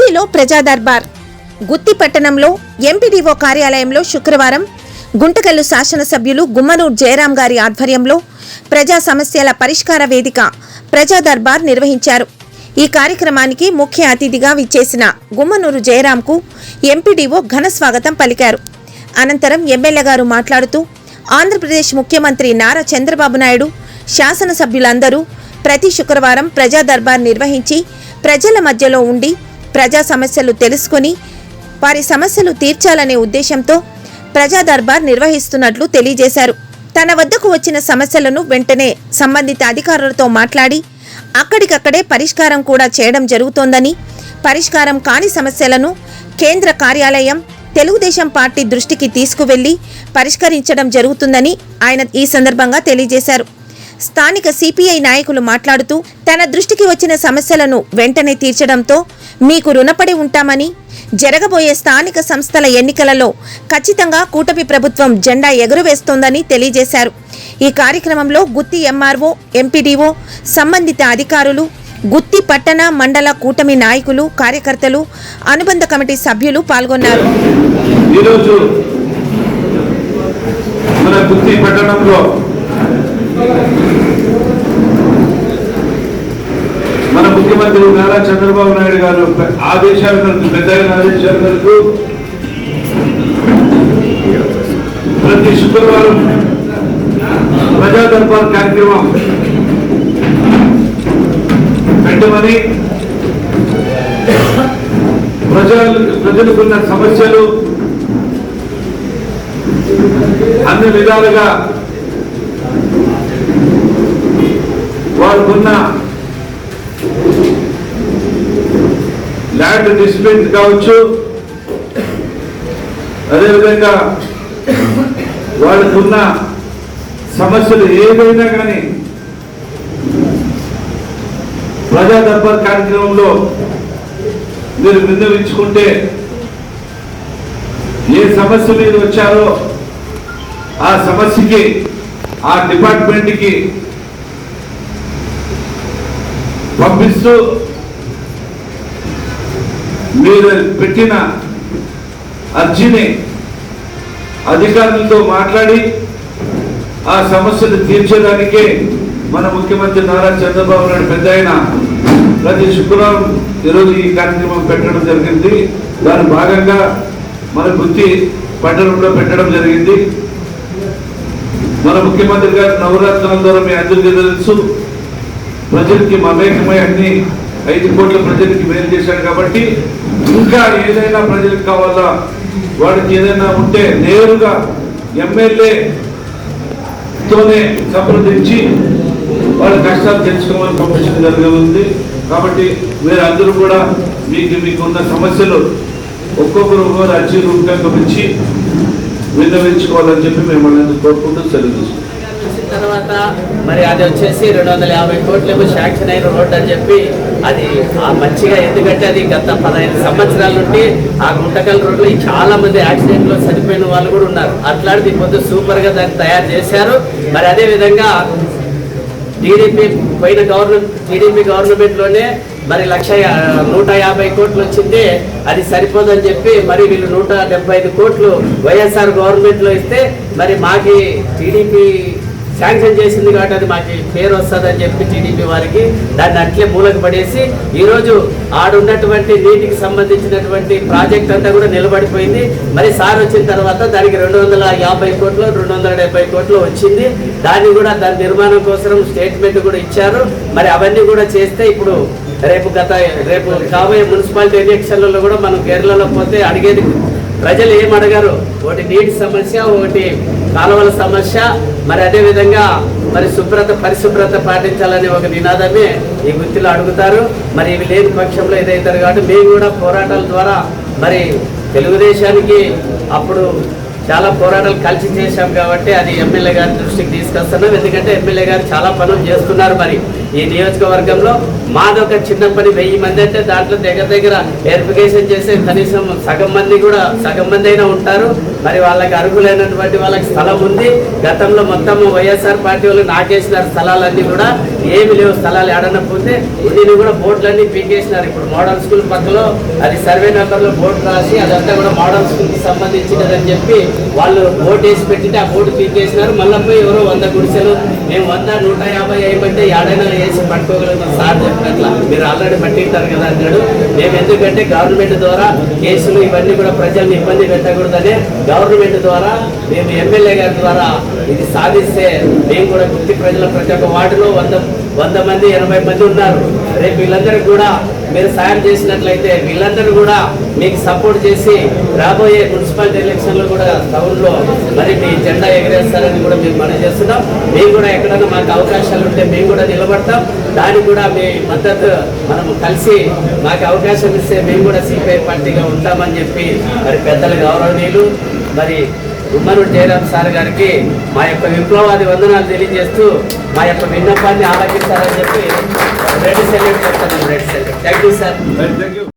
గుత్తిలో ప్రజా దర్బార్. గుత్తి పట్టణంలో ఎంపీడీఓ కార్యాలయంలో శుక్రవారం గుంటకల్లు శాసనసభ్యులు గుమ్మనూరు జయరాం గారి ఆధ్వర్యంలో ప్రజా సమస్యల పరిష్కార వేదిక ప్రజా దర్బార్ నిర్వహించారు. ఈ కార్యక్రమానికి ముఖ్య అతిథిగా విచ్చేసిన గుమ్మనూరు జయరాంకు ఎంపీడీఓ ఘన స్వాగతం పలికారు. అనంతరం ఎమ్మెల్యే గారు మాట్లాడుతూ ఆంధ్రప్రదేశ్ ముఖ్యమంత్రి నారా చంద్రబాబు నాయుడు శాసనసభ్యులందరూ ప్రతి శుక్రవారం ప్రజా దర్బార్ నిర్వహించి ప్రజల మధ్యలో ఉండి ప్రజా సమస్యలు తెలుసుకొని వారి సమస్యలు తీర్చాలనే ఉద్దేశంతో ప్రజా దర్బార్ నిర్వహిస్తున్నట్లు తెలియజేశారు. తన వద్దకు వచ్చిన సమస్యలను వెంటనే సంబంధిత అధికారులతో మాట్లాడి అక్కడికక్కడే పరిష్కారం కూడా చేయడం జరుగుతోందని, పరిష్కారం కాని సమస్యలను కేంద్ర కార్యాలయం తెలుగుదేశం పార్టీ దృష్టికి తీసుకువెళ్లి పరిష్కరించడం జరుగుతుందని ఆయన ఈ సందర్భంగా తెలియజేశారు. స్థానిక సిపిఐ నాయకులు మాట్లాడుతూ తన దృష్టికి వచ్చిన సమస్యలను వెంటనే తీర్చడంతో మీకు రుణపడి ఉంటామని, జరగబోయే స్థానిక సంస్థల ఎన్నికలలో ఖచ్చితంగా కూటమి ప్రభుత్వం జెండా ఎగురవేస్తోందని తెలియజేశారు. ఈ కార్యక్రమంలో గుత్తి ఎంఆర్ఓ, ఎంపీడీఓ, సంబంధిత అధికారులు, గుత్తి పట్టణ మండల కూటమి నాయకులు, కార్యకర్తలు, అనుబంధ కమిటీ సభ్యులు పాల్గొన్నారు. ఈరోజు మన గుత్తి పట్టణంలో మన ముఖ్యమంత్రి నారా చంద్రబాబు నాయుడు గారు ఆదేశాల మేరకు, పెద్దయిన ఆదేశాల మేరకు ప్రతి శుక్రవారం ప్రజా దర్బార్ కార్యక్రమం పెట్టమని, ప్రజలకున్న సమస్యలు అన్ని విధాలుగా వారికున్న ల్యాండ్ డిస్ప్యూట్ కావచ్చు, అదేవిధంగా వాళ్ళకున్న సమస్యలు ఏదైనా కానీ ప్రజా దర్బార్ కార్యక్రమంలో మీరు విన్నవించుకుంటే ఏ సమస్య మీద వచ్చారో ఆ సమస్యకి ఆ డిపార్ట్మెంట్కి పంపిస్తూ మీరు పెట్టిన అర్జీని అధికారులతో మాట్లాడి ఆ సమస్యలు తీర్చడానికే మన ముఖ్యమంత్రి నారా చంద్రబాబు నాయుడు పెద్దయిన ప్రతి శుక్రవారం ఈరోజు ఈ కార్యక్రమం పెట్టడం జరిగింది. దాని భాగంగా మన గుత్తి పట్టణంలో పెట్టడం జరిగింది. మన ముఖ్యమంత్రి గారు నవరత్నాల ద్వారా మీ అందరికీ తెలుసు, ప్రజలకి మమేకమై అన్ని 5 కోట్ల ప్రజలకి మేలు చేశారు. కాబట్టి ఇంకా ఏదైనా ప్రజలకు కావాలా, వాడికి ఏదైనా ఉంటే నేరుగా ఎమ్మెల్యేతోనే సంప్రదించి వాళ్ళ కష్టాలు తెలుసుకోమని పంపించడం జరుగుతుంది. కాబట్టి మీరు అందరూ కూడా మీకున్న సమస్యలు ఒక్కొక్కరు అర్జీ రూపంగా పెంచి విన్నవించుకోవాలని చెప్పి మిమ్మల్ని కోరుకుంటూ సెలవు తీసుకుంటాం. తర్వాత మరి అది వచ్చేసి 250 కోట్లేమో శాంక్షన్ అయిన రోడ్డు అని చెప్పి అది మంచిగా, ఎందుకంటే అది గత 15 సంవత్సరాల నుండి ఆ గుంటకల్ రోడ్లో చాలా మంది యాక్సిడెంట్లో చనిపోయిన వాళ్ళు కూడా ఉన్నారు. అట్లాంటిది పొద్దు సూపర్గా దాన్ని తయారు చేశారు. మరి అదేవిధంగా టీడీపీ గవర్నమెంట్లోనే మరి 150 కోట్లు వచ్చింది, అది సరిపోదని చెప్పి మరి వీళ్ళు 175 కోట్లు వైఎస్ఆర్ గవర్నమెంట్లో ఇస్తే మరి మాకి టీడీపీ శాంక్షన్ చేసింది కాబట్టి అది మాకు పేరు వస్తుందని చెప్పి టీడీపీ వారికి దాన్ని అట్లే మూలకు పడేసి ఈరోజు ఆడున్నటువంటి నీటికి సంబంధించినటువంటి ప్రాజెక్ట్ అంతా కూడా నిలబడిపోయింది. మరి సార్ వచ్చిన తర్వాత దానికి 250 కోట్లు 270 కోట్లు వచ్చింది. దాన్ని కూడా దాని నిర్మాణం కోసం స్టేట్మెంట్ కూడా ఇచ్చారు. మరి అవన్నీ కూడా చేస్తే ఇప్పుడు రేపు కాబోయే మున్సిపాలిటీ ఎలక్షన్లలో కూడా మనం కేరళలో పోతే అడిగేది ప్రజలు ఏం అడగారు, ఒకటి నీటి సమస్య, ఒకటి కాలువల సమస్య, మరి అదేవిధంగా మరి పరిశుభ్రత పాటించాలనే ఒక నినాదమే ఈ గుర్తిలో అడుగుతారు. మరి ఇవి లేని పక్షంలో ఇదవుతారు. కాబట్టి మేము కూడా పోరాటాల ద్వారా మరి తెలుగుదేశానికి అప్పుడు చాలా పోరాటాలు కలిసి చేశాం కాబట్టి అది ఎమ్మెల్యే గారి దృష్టికి తీసుకొస్తున్నాం. ఎందుకంటే ఎమ్మెల్యే గారు చాలా పనులు చేస్తున్నారు. మరి ఈ నియోజకవర్గంలో. మాదొక చిన్న పని, 1000 మంది అంటే దాంట్లో దగ్గర వెరిఫికేషన్ చేసే కనీసం సగం మంది అయినా ఉంటారు. మరి వాళ్ళకి అర్హులైనటువంటి వాళ్ళకి స్థలం ఉంది. గతంలో మొత్తం వైఎస్ఆర్ పార్టీ వాళ్ళు నాకేసినారు స్థలాలన్నీ కూడా, ఏమి లేవు స్థలాలు ఏడనకపోతే దీన్ని కూడా బోర్డులన్నీ పీకేసినారు. ఇప్పుడు మోడల్ స్కూల్ పక్కలో అది సర్వే నెంబర్లో బోర్డు రాసి అదంతా కూడా మోడల్ స్కూల్కి సంబంధించినదని చెప్పి వాళ్ళు బోర్డు వేసి పెట్టితే ఆ బోర్డు పీకేసినారు. మళ్ళీ పోయి ఎవరో 100 గుడిసెలు, మేము 100, 150 అయ్యమంటే ఏడైనా వేసి పట్టుకోగలుగుతాం సార్ చెప్పినట్లా. మీరు ఆల్రెడీ పట్టింటారు కదా అన్నాడు. మేము ఎందుకంటే గవర్నమెంట్ ద్వారా కేసులు ఇవన్నీ కూడా ప్రజల్ని ఇబ్బంది పెట్టకూడదనే గవర్నమెంట్ ద్వారా మేము ఎమ్మెల్యే గారి ద్వారా ఇది సాధిస్తే మేము కూడా గుర్తి ప్రజల ప్రతి ఒక్క వార్డులో 100 మంది 80 మంది ఉన్నారు. రేపు వీళ్ళందరికీ కూడా మీరు సాయం చేసినట్లయితే వీళ్ళందరూ కూడా మీకు సపోర్ట్ చేసి రాబోయే మున్సిపాలిటీ ఎలక్షన్లో కూడా టౌన్లో మరి మీ జెండా ఎగరేస్తారని కూడా మేము మనం చేస్తున్నాం. మేము కూడా ఎక్కడైనా మాకు అవకాశాలు ఉంటే మేము కూడా నిలబడతాం. దానికి కూడా మీ మద్దతు మనము కలిసి మాకు అవకాశం ఇస్తే మేము కూడా సిపిఐ పార్టీగా ఉంటామని చెప్పి మరి పెద్దల గౌరవనీయులు మరి గుమ్మనూరు జయరాం సార్ గారికి మా యొక్క విప్లవాది వందనాలు తెలియజేస్తూ మా యొక్క విన్నపాన్ని ఆలకిస్తారని చెప్పి రెడ్ సెల్యూట్ చెప్తాను. Red salute. Thank you sir. Thank you.